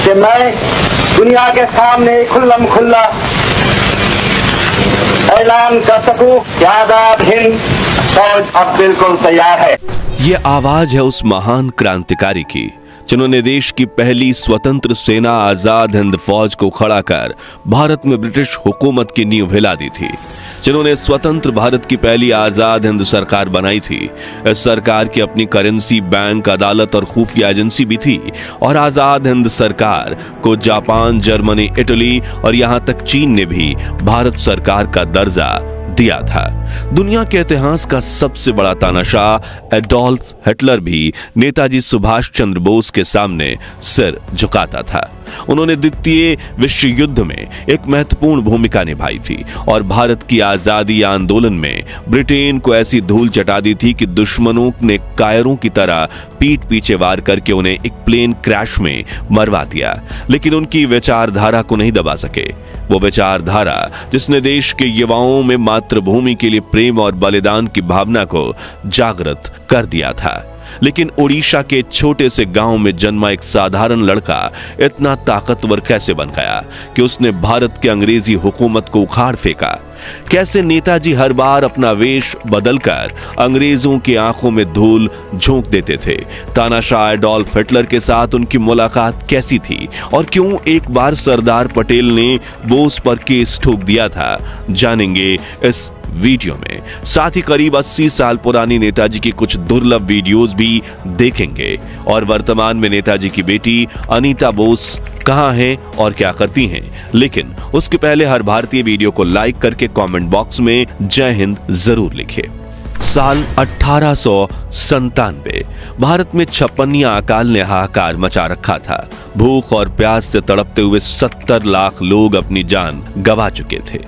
कि मैं दुनिया के सामने खुल्लम खुल्ला ऐलान कर सकूं कि आजाद हिंद फौज अब बिल्कुल तैयार है। ये आवाज है उस महान क्रांतिकारी की जिन्होंने देश की पहली स्वतंत्र सेना आजाद हिंद फौज को खड़ा कर भारत में ब्रिटिश हुकूमत की नींव हिला दी थी, जिन्होंने स्वतंत्र भारत की पहली आजाद हिंद सरकार बनाई थी। इस सरकार की अपनी करेंसी, बैंक, अदालत और खुफिया एजेंसी भी थी और आजाद हिंद सरकार को जापान, जर्मनी, इटली और यहां तक चीन ने भी भारत सरकार का दर्जा दिया था। दुनिया के इतिहास का सबसे बड़ा तानाशाह एडोल्फ हिटलर भी नेताजी सुभाष चंद्र बोस के सामने सिर झुकाता था। उन्होंने द्वितीय विश्व युद्ध में एक महत्वपूर्ण भूमिका निभाई थी और भारत की आजादी आंदोलन में ब्रिटेन को ऐसी धूल चटा दी थी कि दुश्मनों ने कायरों की तरह पीठ पीछे वार करके उन्हें एक प्लेन क्रैश में मरवा दिया, लेकिन उनकी विचारधारा को नहीं दबा सके। वो विचारधारा जिसने देश के युवाओं में मातृभूमि के लिए प्रेम और बलिदान की भावना को जागृत कर दिया था। लेकिन ओडिशा के छोटे से गांव में जन्मा एक साधारण लड़का इतना ताकतवर कैसे बन गया कि उसने भारत के अंग्रेजी हुकूमत को उखाड़ फेंका? कैसे नेताजी हर बार अपना वेश बदलकर अंग्रेजों की आंखों में धूल झोंक देते थे? तानाशाह एडोल्फ हिटलर के साथ उनकी मुलाकात कैसी थी और क्यों एक बार सरदार पटेल ने बोस पर केस ठोक दिया था, जानेंगे इस वीडियो में। साथ ही करीब 80 साल पुरानी नेताजी की कुछ दुर्लभ वीडियोस भी देखेंगे और वर्तमान में नेताजी की बेटी अनीता बोस कहां हैं और क्या करती हैं। लेकिन उसके पहले हर भारतीय वीडियो को लाइक करके कमेंट बॉक्स में जय हिंद जरूर लिखे। साल 1897 भारत में 56 अकाल ने हाहाकार मचा रखा था। भूख और प्यास से तड़पते हुए 70 लाख लोग अपनी जान गंवा चुके थे।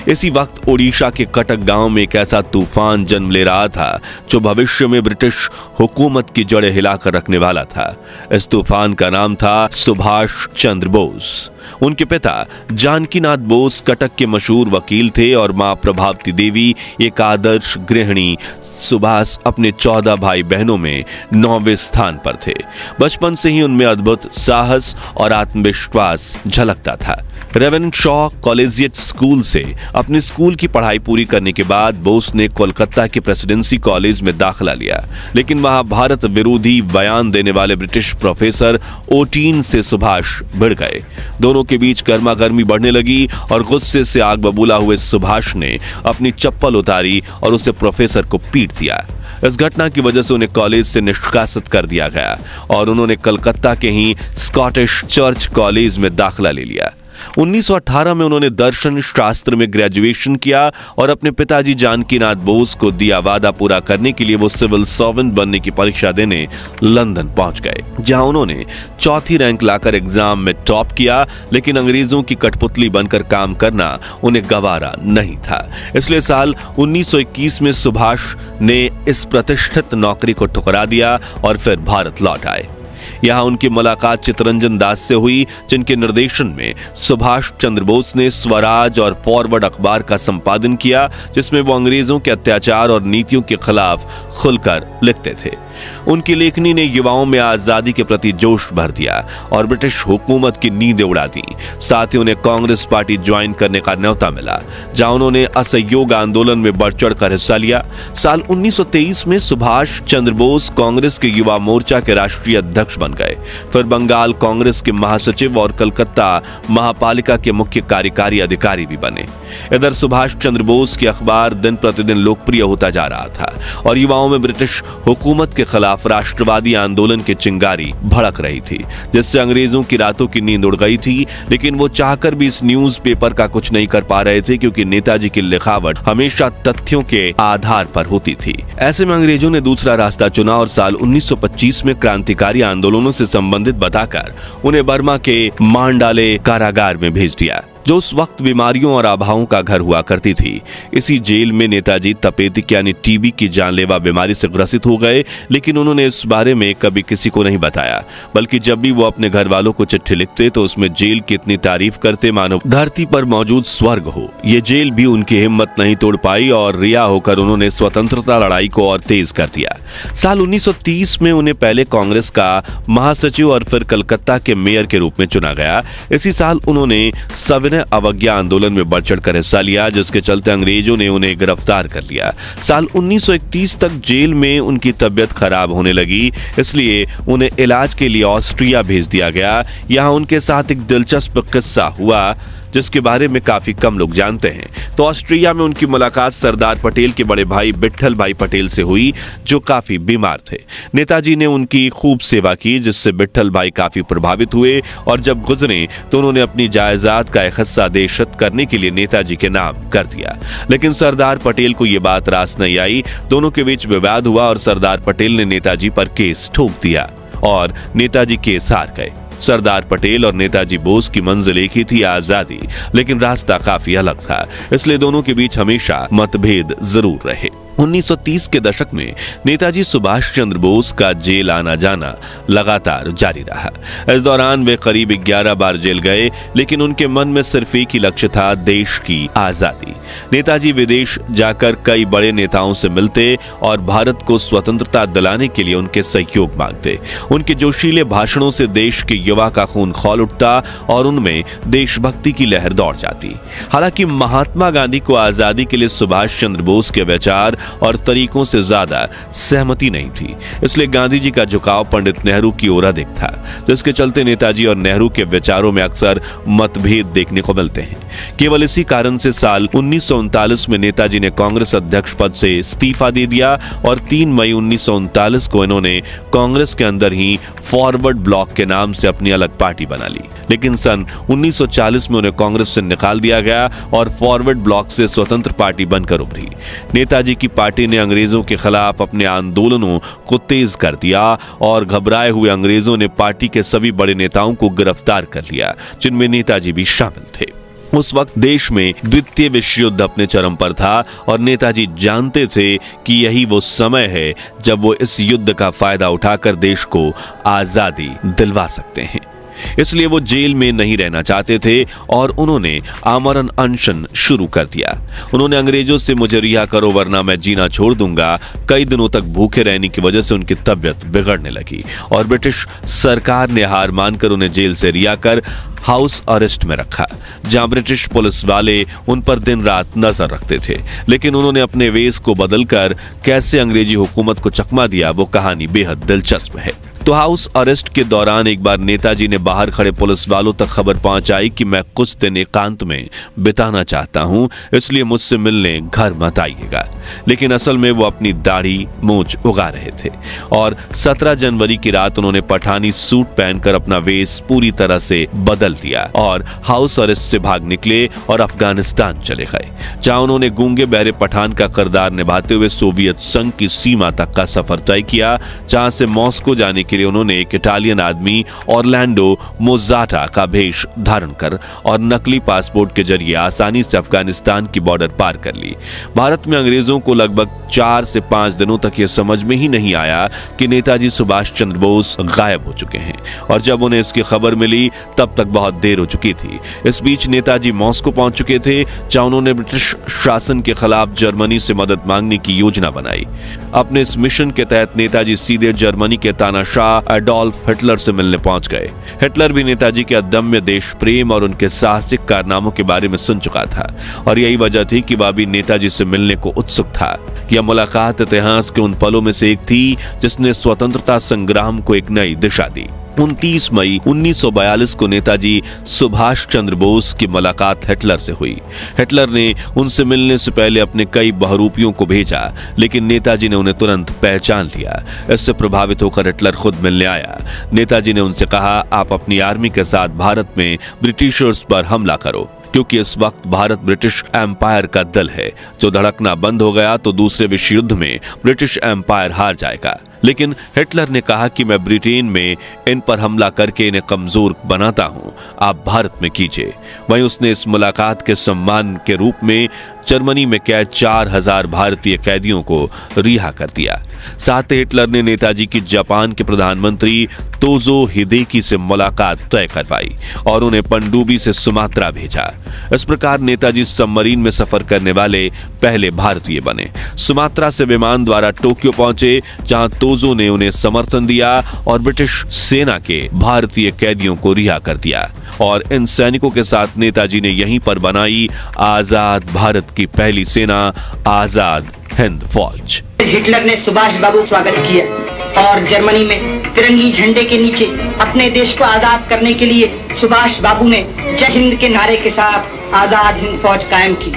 इसी वक्त ओडिशा के कटक गांव में एक ऐसा तूफान जन्म ले रहा था जो भविष्य में ब्रिटिश हुकूमत की जड़ें हिलाकर रखने वाला था। इस तूफान का नाम था सुभाष चंद्र बोस। उनके पिता जानकीनाथ बोस कटक के मशहूर वकील थे और मां प्रभावती देवी एक आदर्श गृहिणी। सुभाष अपने 14 भाई बहनों में 9वें स्थान पर थे। बचपन से ही उनमें अद्भुत साहस और आत्मविश्वास झलकता था। रेवेन शॉ कॉलेजिएट स्कूल से अपनी स्कूल की पढ़ाई पूरी करने के बाद बोस ने कोलकाता के प्रेसिडेंसी कॉलेज में दाखिला लिया, लेकिन वहां भारत विरोधी बयान देने वाले ब्रिटिश प्रोफेसर ओटीन से सुभाष भिड़ गए। दोनों के बीच गर्मा गर्मी बढ़ने लगी और गुस्से से आग बबूला हुए सुभाष ने अपनी चप्पल उतारी और उसे प्रोफेसर को पीट दिया। इस घटना की वजह से उन्हें कॉलेज से निष्कासित कर दिया गया और उन्होंने कलकत्ता के ही स्कॉटिश चर्च कॉलेज में दाखिला ले लिया। 1918 में उन्होंने दर्शन शास्त्र में ग्रेजुएशन किया और अपने पिताजी जानकीनाथ बोस को दिया वादा पूरा करने के लिए वो सिविल सर्वेंट बनने की परीक्षा देने लंदन पहुंच गए, जहां उन्होंने 4थी रैंक लाकर एग्जाम में टॉप किया। लेकिन अंग्रेजों की कठपुतली बनकर काम करना उन्हें गवारा नहीं था, इसलिए साल 1921 में सुभाष ने इस प्रतिष्ठित नौकरी को ठुकरा दिया और फिर भारत लौट आए। यहां उनकी मुलाकात चित्तरंजन दास से हुई, जिनके निर्देशन में सुभाष चंद्र बोस ने स्वराज और फॉरवर्ड अखबार का संपादन किया, जिसमें वो अंग्रेजों के अत्याचार और नीतियों के खिलाफ खुलकर लिखते थे। उनकी लेखनी ने युवाओं में आजादी के प्रति जोश भर दिया और ब्रिटिश हुकूमत की नींदें उड़ा दी। साथ ही उन्हें कांग्रेस पार्टी ज्वाइन करने का न्योता मिला, जहां उन्होंने असहयोग आंदोलन में बढ़ चढ़कर हिस्सा लिया। साल 1923 में सुभाष चंद्र बोस कांग्रेस के युवा मोर्चा के राष्ट्रीय अध्यक्ष बन गए। फिर बंगाल कांग्रेस के महासचिव और कलकत्ता महापालिका के मुख्य कार्यकारी अधिकारी भी बने। इधर सुभाष चंद्र बोस की अखबार दिन प्रतिदिन लोकप्रिय होता जा रहा था और युवाओं में ब्रिटिश हुकूमत के खिलाफ राष्ट्रवादी आंदोलन की चिंगारी भड़क रही थी, जिससे अंग्रेजों की रातों की नींद उड़ गई थी। लेकिन वो चाहकर भी इस न्यूज़पेपर का कुछ नहीं कर पा रहे थे, क्योंकि नेताजी की लिखावट हमेशा तथ्यों के आधार पर होती थी। ऐसे में अंग्रेजों ने दूसरा रास्ता चुना और साल 1925 में क्रांतिकारी आंदोलनों से संबंधित बताकर उन्हें बर्मा के मांडाले कारागार में भेज दिया। जो उस वक्त बीमारियों और आभाओं का घर हुआ करती थी। इसी जेल में नेताजी तपेदिक यानी टीबी की जानलेवा बीमारी से ग्रसित हो गए, लेकिन उन्होंने इस बारे में कभी किसी को नहीं बताया, बल्कि जब भी वो अपने घर वालों को चिट्ठी लिखते तो उसमें जेल की इतनी तारीफ करते मानो धरती पर मौजूद स्वर्ग हो। ये जेल भी उनकी हिम्मत नहीं तोड़ पाई और रिहा होकर उन्होंने स्वतंत्रता लड़ाई को और तेज कर दिया। साल 1930 में उन्हें पहले कांग्रेस का महासचिव और फिर कलकत्ता के मेयर के रूप में चुना गया। इसी साल उन्होंने सविनय अवज्ञा आंदोलन में बढ़ चढ़कर हिस्सा लिया, जिसके चलते अंग्रेजों ने उन्हें गिरफ्तार कर लिया। साल 1931 तक जेल में उनकी तबीयत खराब होने लगी, इसलिए उन्हें इलाज के लिए ऑस्ट्रिया भेज दिया गया। यहाँ उनके साथ एक दिलचस्प किस्सा हुआ जिसके बारे में काफी कम लोग जानते हैं। तो ऑस्ट्रिया में उनकी मुलाकात सरदार पटेल के बड़े भाई विट्ठल भाई पटेल से हुई, जो काफी बीमार थे। नेताजी ने उनकी खूब सेवा की, जिससे विट्ठल भाई काफी प्रभावित हुए और जब गुजरे तो उन्होंने अपनी जायदाद का एक हिस्सा देशत करने के लिए नेताजी के नाम कर दिया। लेकिन सरदार पटेल को यह बात रास नहीं आई। दोनों के बीच विवाद हुआ और सरदार पटेल ने नेताजी पर केस ठोक दिया और नेताजी केस हार गए। सरदार पटेल और नेताजी बोस की मंजिल एक ही थी, आजादी, लेकिन रास्ता काफी अलग था। इसलिए दोनों के बीच हमेशा मतभेद जरूर रहे। 1930 के दशक में नेताजी सुभाष चंद्र बोस का जेल आना जाना लगातार जारी रहा। इस दौरान वे करीब 11 बार जेल गए, लेकिन उनके मन में सिर्फ एक ही लक्ष्य था, देश की आजादी। नेताजी विदेश जाकर कई बड़े नेताओं से मिलते और भारत को स्वतंत्रता दिलाने के लिए उनके सहयोग मांगते। उनके जोशीले भाषणों से देश के युवा का खून खौल उठता और उनमें देशभक्ति की लहर दौड़ जाती। हालांकि महात्मा गांधी को आजादी के लिए सुभाष चंद्र बोस के विचार और तरीकों से ज्यादा सहमति नहीं थी, इसलिए गांधी जी का झुकाव पंडित नेहरू की ओर अधिक था, जिसके चलते नेताजी और नेहरू के विचारों में अक्सर मतभेद देखने को मिलते हैं। केवल इसी कारण से साल 1939 में नेताजी ने कांग्रेस अध्यक्ष पद से इस्तीफा दे दिया और 3 मई 1939 को इन्होंने कांग्रेस के अंदर ही फॉरवर्ड ब्लॉक के नाम से अपनी अलग पार्टी बना ली। लेकिन सन 1940 में उन्हें कांग्रेस से निकाल दिया गया और फॉरवर्ड ब्लॉक से स्वतंत्र पार्टी बनकर उभरी। नेताजी की पार्टी ने अंग्रेजों के खिलाफ अपने आंदोलनों को तेज कर दिया और घबराए हुए अंग्रेजों ने पार्टी के सभी बड़े नेताओं को गिरफ्तार कर लिया, जिनमें नेताजी भी शामिल थे। उस वक्त देश में द्वितीय विश्व युद्ध अपने चरम पर था और नेताजी जानते थे कि यही वो समय है जब वो इस युद्ध का फायदा उठाकर देश को आजादी दिलवा सकते हैं। इसलिए वो जेल में नहीं रहना चाहते थे और उन्होंने आमरण अनशन शुरू कर दिया। उन्होंने अंग्रेजों से मुझे रिहा करो वरना मैं जीना छोड़ दूंगा। कई दिनों तक भूखे रहने की वजह से उनकी तबीयत बिगड़ने लगी और ब्रिटिश सरकार ने हार मानकर उन्हें जेल से रिहा कर हाउस अरेस्ट में रखा, जहां ब्रिटिश पुलिस वाले उन पर दिन रात नजर रखते थे। लेकिन उन्होंने अपने वेश को बदलकर कैसे अंग्रेजी हुकूमत को चकमा दिया, वो कहानी बेहद दिलचस्प है। तो हाउस अरेस्ट के दौरान एक बार नेताजी ने बाहर खड़े पुलिस वालों तक खबर पहुंचाई कि मैं कुछ दिन एकांत में बिताना चाहता हूं, इसलिए मुझसे मिलने घर मत आइएगा। लेकिन असल में वो अपनी दाढ़ी मूंछ उगा रहे थे और 17 जनवरी की रात उन्होंने पठानी सूट पहनकर अपना वेश पूरी तरह से बदल दिया और हाउस अरेस्ट से भाग निकले और अफगानिस्तान चले गए, जहां उन्होंने गूंगे बहरे पठान का किरदार निभाते हुए सोवियत संघ की सीमा तक का सफर तय किया, जहां से मॉस्को जाने के लिए उन्होंने एक इटालियन आदमी ऑरलैंडो मोज़ाटा का भेष धारण कर और नकली पासपोर्ट के जरिए आसानी से अफगानिस्तान की बॉर्डर पार कर ली। भारत में अंग्रेजों को लगभग 4 से 5 दिनों तक यह समझ में ही नहीं आया कि नेताजी सुभाष चंद्र बोस गायब हो चुके हैं और जब उन्हें इसकी खबर मिली तब तक बहुत देर हो चुकी थी। इस बीच नेताजी मॉस्को पहुंच चुके थे, जहां उन्होंने ब्रिटिश शासन के खिलाफ जर्मनी से मदद मांगने की योजना बनाई। अपने इस मिशन के तहत नेताजी सीधे जर्मनी के तानाशाह एडोल्फ हिटलर से मिलने पहुंच गए। हिटलर भी नेताजी के अदम्य देश प्रेम और उनके साहसिक कारनामों के बारे में सुन चुका था और यही वजह थी कि वह भी नेताजी से मिलने को उत्सुक था। यह मुलाकात इतिहास के उन पलों में से एक थी जिसने स्वतंत्रता संग्राम को एक नई दिशा दी। 29 मई 1942 को नेताजी सुभाष चंद्र बोस की मुलाकात हिटलर से हुई। हिटलर ने उनसे मिलने से पहले अपने कई बहुरूपियों को भेजा, लेकिन नेताजी ने उन्हें तुरंत पहचान लिया। इससे प्रभावित होकर हिटलर खुद मिलने आया। नेताजी ने उनसे कहा, आप अपनी आर्मी के साथ भारत में ब्रिटिशर्स पर हमला करो, क्योंकि इस वक्त भारत ब्रिटिश एम्पायर का दल है। जो धड़कना बंद हो गया तो दूसरे विश्व युद्ध में ब्रिटिश एम्पायर हार जाएगा। लेकिन हिटलर ने कहा कि मैं ब्रिटेन में इन पर हमला करके इन्हें कमजोर बनाता हूं, आप भारत में कीजिए। वहीं उसने इस मुलाकात के सम्मान के रूप में जर्मनी में कैद 4000 भारतीय कैदियों को रिहा कर दिया। साथ ही हिटलर ने नेताजी की जापान के प्रधानमंत्री तोजो हिदेकी से मुलाकात तय करवाई और उन्हें पनडुब्बी से सुमात्रा भेजा। इस प्रकार नेताजी सबमरीन में सफर करने वाले पहले भारतीय बने। सुमात्रा से विमान द्वारा टोक्यो पहुंचे, जहां तोजो ने उन्हें समर्थन दिया और ब्रिटिश सेना के भारतीय कैदियों को रिहा कर दिया। और इन सैनिकों के साथ नेताजी ने यहीं पर बनाई आजाद भारत की पहली सेना, आजाद हिंद फौज। हिटलर ने सुभाष बाबू का स्वागत किया और जर्मनी में तिरंगी झंडे के नीचे अपने देश को आजाद करने के लिए सुभाष बाबू ने जय हिंद के नारे के साथ आजाद हिंद फौज कायम की।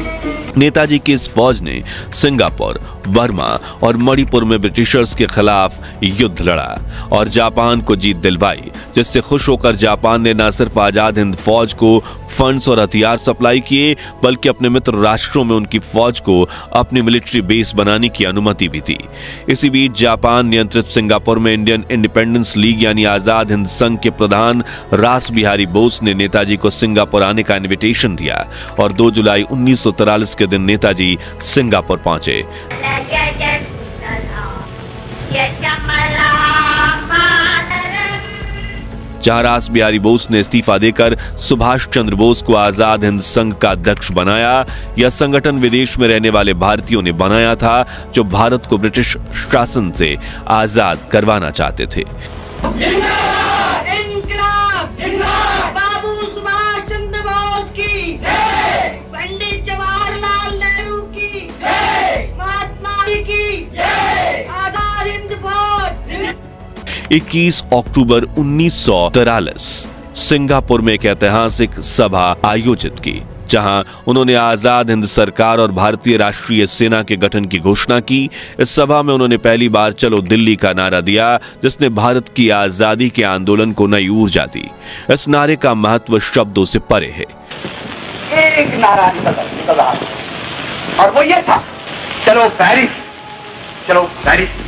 नेताजी की इस फौज ने सिंगापुर, बर्मा और मणिपुर में ब्रिटिशर्स के खिलाफ युद्ध लड़ा और जापान को जीत दिलवाई, जिससे खुश होकर जापान ने न सिर्फ आजाद हिंद फौज को फंड्स और हथियार सप्लाई किए, बल्कि अपने मित्र राष्ट्रों में उनकी फौज को अपनी मिलिट्री बेस बनाने की अनुमति भी दी। इसी बीच जापान नियंत्रित सिंगापुर में इंडियन इंडिपेंडेंस लीग यानी आजाद हिंद संघ के प्रधान रास बिहारी बोस ने नेताजी को सिंगापुर आने का इनविटेशन दिया और 2 जुलाई 1943 के दिन नेताजी सिंगापुर पहुंचे। जहां रास बिहारी बोस ने इस्तीफा देकर सुभाष चंद्र बोस को आजाद हिंद संघ का अध्यक्ष बनाया। यह संगठन विदेश में रहने वाले भारतीयों ने बनाया था, जो भारत को ब्रिटिश शासन से आजाद करवाना चाहते थे। बाबू सुभाष चंद्र बोस की जय, पंडित जवाहरलाल नेहरू की जय, महात्मा गांधी की जय, आजाद हिंद फौज। 21 अक्टूबर 1943 सिंगापुर में एक ऐतिहासिक सभा आयोजित की, जहां उन्होंने आजाद हिंद सरकार और भारतीय राष्ट्रीय सेना के गठन की घोषणा की। इस सभा में उन्होंने पहली बार चलो दिल्ली का नारा दिया, जिसने भारत की आजादी के आंदोलन को नई ऊर्जा दी। इस नारे का महत्व शब्दों से परे है। एक नारा निकल रहा और वो ये था, चलो पेरिस, चलो पेरिस।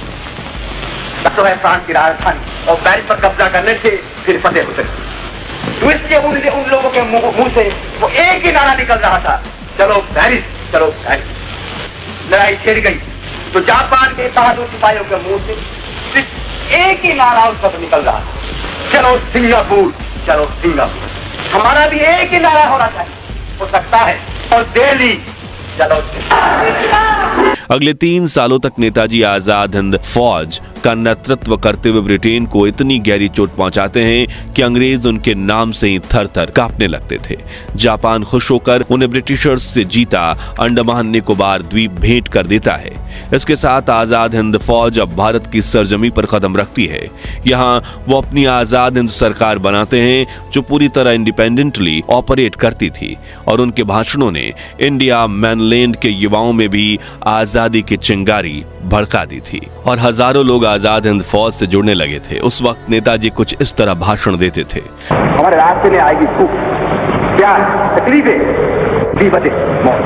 तो है फ्रांस की राजधानी और पेरिस पर कब्जा करने से फिर फतेह हो सकती। तो इसलिए उन लोगों के मुंह से वो एक ही नारा निकल रहा था, चलो पेरिस, चलो पेरिस। लड़ाई छिड़ गई तो जापान के बहादुर सिपाहियों के मुंह से सिर्फ एक ही नारा उस पर निकल रहा था, चलो सिंगापुर, चलो सिंगापुर। हमारा भी एक ही नारा होना चाहिए, हो सकता है, और दिल्ली, चलो। अगले 3 सालों तक नेताजी आजाद हिंद फौज का नेतृत्व करते हुए ब्रिटेन को इतनी गहरी चोट पहुंचाते हैं कि अंग्रेज उनके नाम से ही थर-थर कांपने लगते थे। जापान खुश होकर उन्हें ब्रिटिशर्स से जीता अंडमान निकोबार द्वीप भेंट कर देता है। इसके साथ आजाद हिंद फौज अब भारत की सरजमी पर कदम रखती है। यहाँ वो अपनी आजाद हिंद सरकार बनाते हैं, जो पूरी तरह इंडिपेंडेंटली ऑपरेट करती थी, और उनके भाषणों ने इंडिया मैनलैंड के युवाओं में भी आजादी की चिंगारी भड़का दी थी और हजारों लोग आजाद हिंद फौज से जुड़ने लगे थे। उस वक्त नेताजी कुछ इस तरह भाषण देते थे। हमारे रास्ते में आएगी भूख, प्यास, तकलीफें, विपदें, मौत।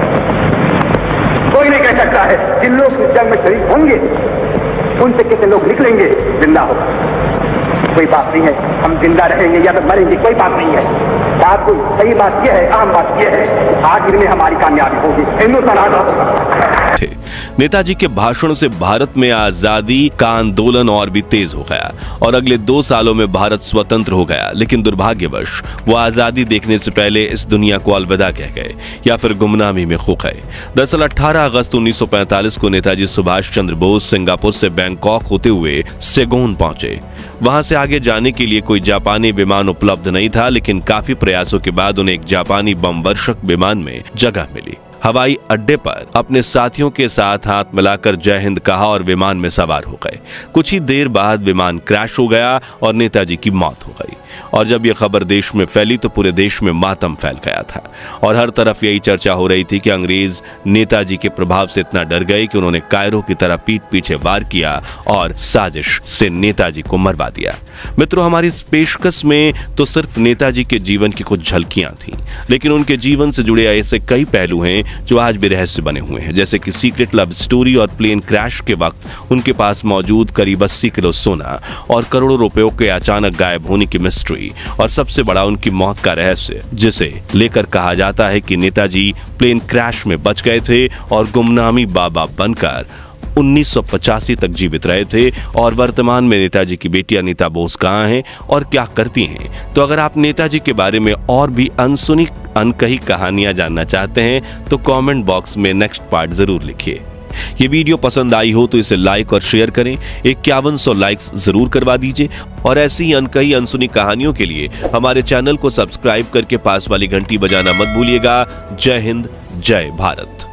कोई नहीं कह सकता है जिन लोग इस जंग में शरीक होंगे उनसे कितने लोग निकलेंगे जिंदा होगा। कोई बात नहीं है हम जिंदा रहेंगे या तो मरेंगे, कोई बात नहीं है। बात कोई सही बात यह है, अहम बात यह है, आखिर में हमारी कामयाबी होगी, हिंदुस्तान आजाद होगा। नेताजी के भाषणों से भारत में आजादी का आंदोलन और भी तेज हो गया और अगले 2 सालों में भारत स्वतंत्र हो गया। लेकिन दुर्भाग्यवश वो आजादी देखने से पहले इस दुनिया को अलविदा कह गए या फिर गुमनामी में खो गए। दरअसल 18 अगस्त 1945 को नेताजी सुभाष चंद्र बोस सिंगापुर से बैंकॉक होते हुए सेगोन पहुंचे। वहां से आगे जाने के लिए कोई जापानी विमान उपलब्ध नहीं था, लेकिन काफी प्रयासों के बाद उन्हें एक जापानी बम वर्षक विमान में जगह मिली। हवाई अड्डे पर अपने साथियों के साथ हाथ मिलाकर जय हिंद कहा और विमान में सवार हो गए। कुछ ही देर बाद विमान क्रैश हो गया और नेताजी की मौत हो गई। और जब यह खबर देश में फैली तो पूरे देश में मातम फैल गया था और हर तरफ यही चर्चा हो रही थी कि अंग्रेज नेताजी के प्रभाव से इतना डर गए कि उन्होंने कायरो की तरह पीठ पीछे वार किया और साजिश से नेताजी को मरवा दिया। मित्रों, हमारी इस पेशकश में तो सिर्फ नेताजी के जीवन की कुछ झलकियां थीं, लेकिन उनके जीवन से जुड़े ऐसे कई पहलू हैं जो आज भी रहस्य बने हुए हैं, जैसे कि सीक्रेट लव स्टोरी और प्लेन क्रैश के वक्त उनके पास मौजूद करीब 80 किलो सोना और करोड़ों रुपयों के अचानक गायब होने की मिस्ट्री। मिस्ट्री और सबसे बड़ा उनकी मौत का रहस्य, जिसे लेकर कहा जाता है कि नेताजी प्लेन क्रैश में बच गए थे और गुमनामी बाबा बनकर 1985 तक जीवित रहे थे। और वर्तमान में नेताजी की बेटी अनीता बोस कहां हैं और क्या करती हैं? तो अगर आप नेताजी के बारे में और भी अनसुनी अनकही कहानियां जानना चाहते हैं तो कमेंट बॉक्स में नेक्स्ट पार्ट जरूर लिखिए। ये वीडियो पसंद आई हो तो इसे लाइक और शेयर करें, 5100 लाइक्स जरूर करवा दीजिए और ऐसी ही अनकही अनसुनी कहानियों के लिए हमारे चैनल को सब्सक्राइब करके पास वाली घंटी बजाना मत भूलिएगा। जय हिंद, जय भारत।